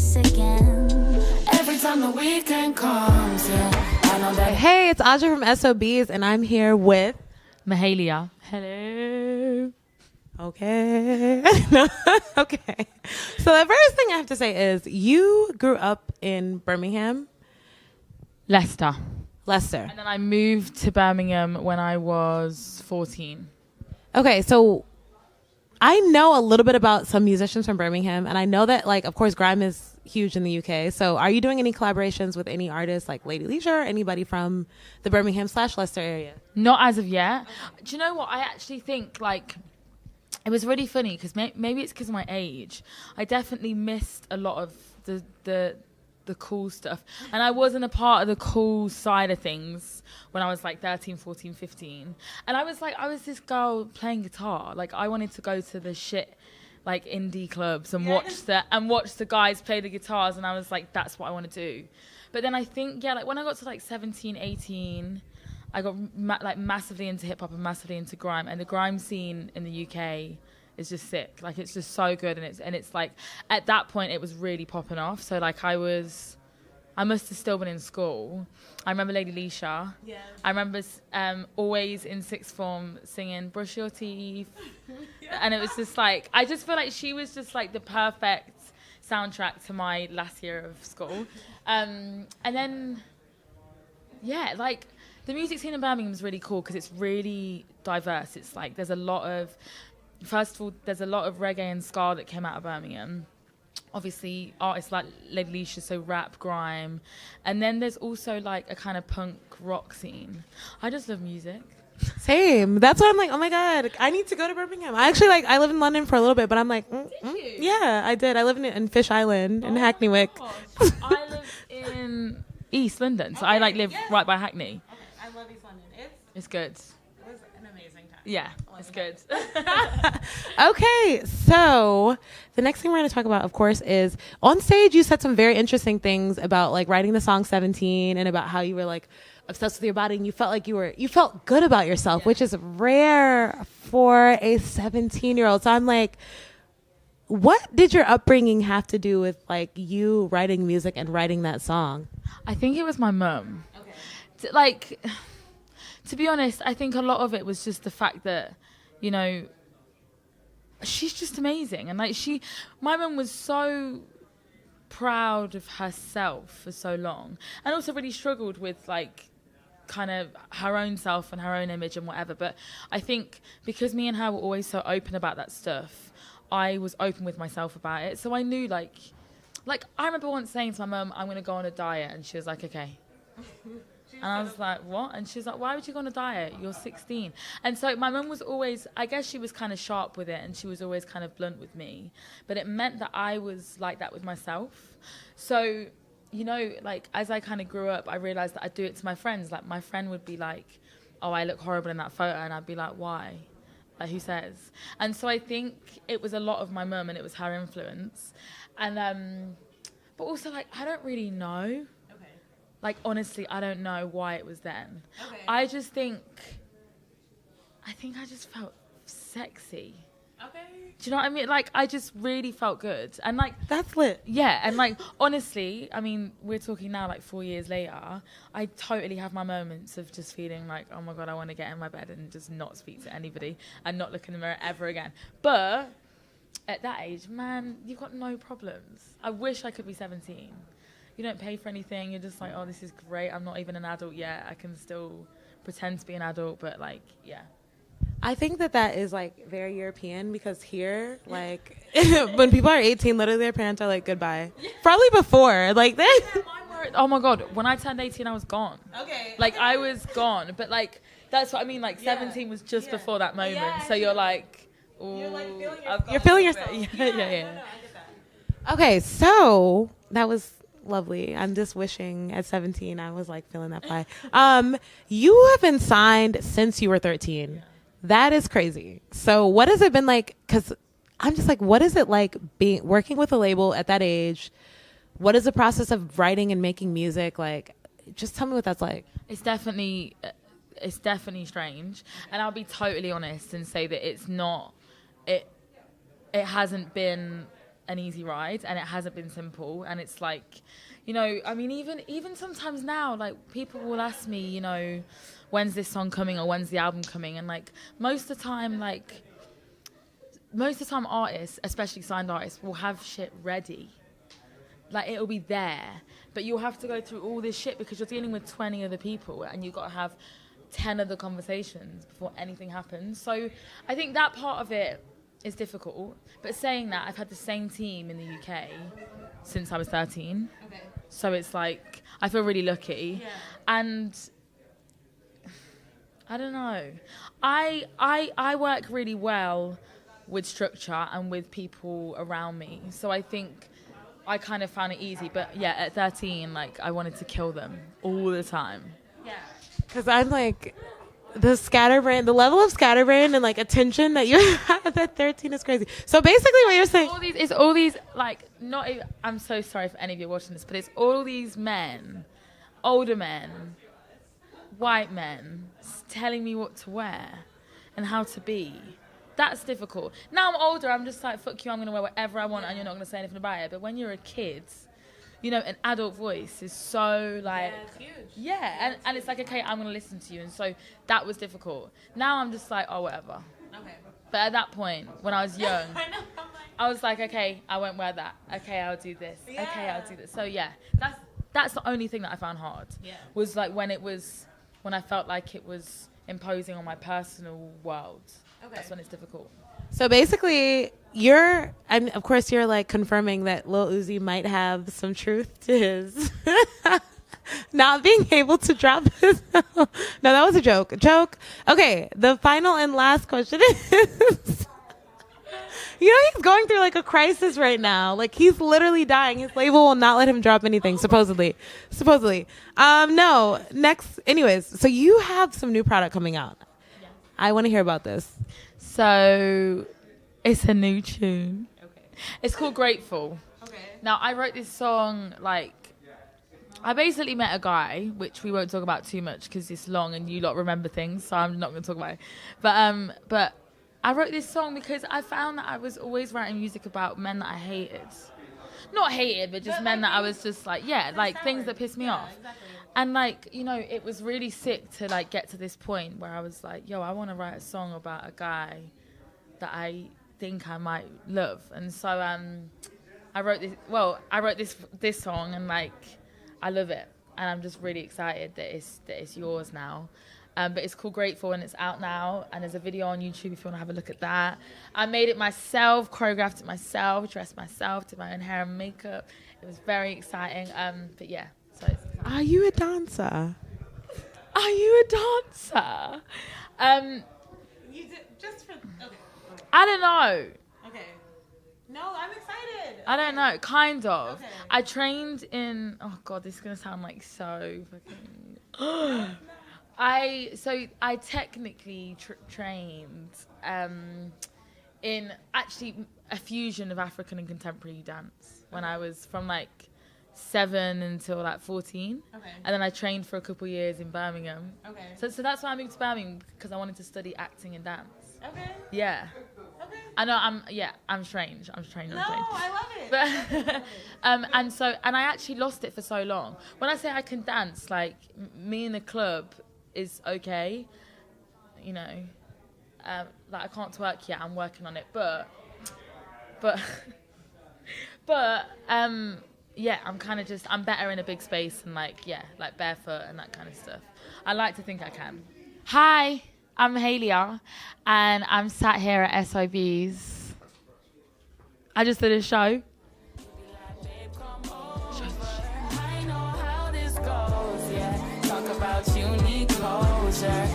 this again. Every time the weekend comes, yeah, I know that. Hey, it's Aja from SOBs, and I'm here with Mahalia. Hello. Okay. Okay. So the first thing I have to say is you grew up in Birmingham, Leicester. Leicester. And then I moved to Birmingham when I was 14. Okay, so I know a little bit about some musicians from Birmingham, and I know that, like, of course, grime is huge in the UK. So are you doing any collaborations with any artists like Lady Leisure or anybody from the Birmingham/Leicester area? Not as of yet. Do you know what? I actually think, like, it was really funny because maybe it's because of my age. I definitely missed a lot of the cool stuff. And I wasn't a part of the cool side of things when I was like 13, 14, 15. And I was this girl playing guitar. Like, I wanted to go to the shit, like, indie clubs and watch the guys play the guitars. And I was like, that's what I want to do. But then I think, yeah, like when I got to like 17, 18, I got massively into hip hop and massively into grime. And the grime scene in the UK is just sick. Like, it's just so good. And it's like, at that point, it was really popping off. So like I must have still been in school. I remember Lady Leisha. Yeah. I remember always in sixth form singing Brush Your Teeth. Yeah. And it was just like, I just feel like she was just like the perfect soundtrack to my last year of school. And then, yeah, like the music scene in Birmingham is really cool because it's really diverse. It's like there's a lot of reggae and ska that came out of Birmingham. Obviously, artists like Lady Leisha, so rap, grime. And then there's also like a kind of punk rock scene. I just love music. Same. That's why I'm like, oh my God, I need to go to Birmingham. I actually I lived in London for a little bit, but I'm like, yeah, I did. I live in Fish Island in Hackneywick. I live in East London, so I live right by Hackney. Okay. I love East London. It's good. It was an amazing time. Yeah, it's good. Okay, so the next thing we're going to talk about, of course, is on stage you said some very interesting things about like writing the song 17 and about how you were like obsessed with your body and you felt like you felt good about yourself, which is rare for a 17-year-old. So I'm like, what did your upbringing have to do with like you writing music and writing that song? I think it was my mum. Okay. To be honest, I think a lot of it was just the fact that, you know, she's just amazing. And like my mum was so proud of herself for so long and also really struggled with like kind of her own self and her own image and whatever. But I think because me and her were always so open about that stuff, I was open with myself about it. So I knew like I remember once saying to my mum, I'm going to go on a diet. And she was like, okay. And I was like, what? And she's like, why would you go on a diet? You're 16. And so my mum was always, I guess she was kind of sharp with it and she was always kind of blunt with me. But it meant that I was like that with myself. So, you know, like as I kind of grew up, I realized that I'd do it to my friends. Like my friend would be like, oh, I look horrible in that photo. And I'd be like, why? Like, who says? And so I think it was a lot of my mum and it was her influence. And, but also like, I don't really know. Like, honestly, I don't know why it was then. Okay. I just think I just felt sexy. Okay. Do you know what I mean? Like, I just really felt good. And, like... That's lit. Yeah, and, like, honestly, I mean, we're talking now, like, 4 years later, I totally have my moments of just feeling like, oh, my God, I want to get in my bed and just not speak to anybody and not look in the mirror ever again. But at that age, man, you've got no problems. I wish I could be 17. You don't pay for anything. You're just like, oh, this is great. I'm not even an adult yet. I can still pretend to be an adult, but like, yeah. I think that is like very European because here, like, when people are 18, literally their parents are like, goodbye. Probably before, like that. Oh my God, when I turned 18, I was gone. Okay. Like, I was gone. But like, that's what I mean. Like, 17 was just before that moment. Yeah, so you're like, ooh. You're like feeling yourself. Yeah. Yeah. No, I get that. Okay, so that was lovely. I'm just wishing at 17 I was like feeling that vibe. You have been signed since you were 13. Yeah. That is crazy. So what has it been like? Because I'm just like, what is it like working with a label at that age? What is the process of writing and making music like? Just tell me what that's like. It's definitely strange, and I'll be totally honest and say that it's not. It hasn't been an easy ride, and it hasn't been simple. And it's like, you know, I mean, even sometimes now, like, people will ask me, you know, when's this song coming or when's the album coming? And like most of the time artists, especially signed artists, will have shit ready. Like, it'll be there, but you'll have to go through all this shit because you're dealing with 20 other people, and you've got to have 10 other conversations before anything happens. So I think that part of it is difficult. But saying that, I've had the same team in the UK since I was 13. Okay. So it's like, I feel really lucky. Yeah. And I don't know. I work really well with structure and with people around me. So I think I kind of found it easy. But yeah, at 13, like, I wanted to kill them all the time. Yeah. Because I'm like, the level of scatterbrain and like attention that you have at 13 is crazy. So basically what you're saying... It's all these, like, not even, I'm so sorry for any of you watching this, but it's all these men, older men, white men, telling me what to wear and how to be. That's difficult. Now I'm older, I'm just like, fuck you, I'm going to wear whatever I want and you're not going to say anything about it. But when you're a kid... You know, an adult voice is so, like... Yeah, it's huge. Yeah, and it's like, okay, I'm going to listen to you. And so that was difficult. Now I'm just like, oh, whatever. Okay. But at that point, when I was young, I was like, okay, I won't wear that. Okay, I'll do this. Yeah. Okay, I'll do this. So, yeah, that's the only thing that I found hard. Yeah. Was, like, when I felt like it was imposing on my personal world. Okay. That's when it's difficult. So basically, and of course you're like confirming that Lil Uzi might have some truth to his not being able to drop his... No, that was a joke. Okay, the final and last question is... You know, he's going through like a crisis right now. Like, he's literally dying. His label will not let him drop anything, supposedly. No, next... Anyways, so you have some new product coming out. Yeah. I want to hear about this. So, it's a new tune. Okay. It's called Grateful. Okay. Now, I wrote this song, like, I basically met a guy, which we won't talk about too much because it's long and you lot remember things, so I'm not going to talk about it. But I wrote this song because I found that I was always writing music about men that I hated. Not hated, but just men that I was just like, yeah, like things that pissed me off. Exactly. And, like, you know, it was really sick to, like, get to this point where I was like, yo, I want to write a song about a guy that think I might love. And so I wrote this song, and like I love it, and I'm just really excited that it's yours now. But it's called Grateful, and it's out now, and there's a video on YouTube if you want to have a look at that. I made it myself, choreographed it myself, dressed myself, did my own hair and makeup. It was very exciting. But yeah, so Are you a dancer? You did just for okay. I don't know. Okay. No, I'm excited. I don't know, kind of. Okay. I trained in, oh God, this is going to sound like so fucking... I technically trained in actually a fusion of African and contemporary dance when I was from like 7 until like 14. Okay. And then I trained for a couple years in Birmingham. Okay. So that's why I moved to Birmingham, because I wanted to study acting and dance. Okay. Yeah. Okay. I know I'm strange. I'm strange. No, I love it. But, and I actually lost it for so long. When I say I can dance, like me in the club is okay, you know, like I can't twerk yet, I'm working on it, but yeah, I'm kind of just, I'm better in a big space and like barefoot and that kind of stuff. I like to think I can. Hi, I'm Mahalia, and I'm sat here at SOB's. I just did a show. You need closure.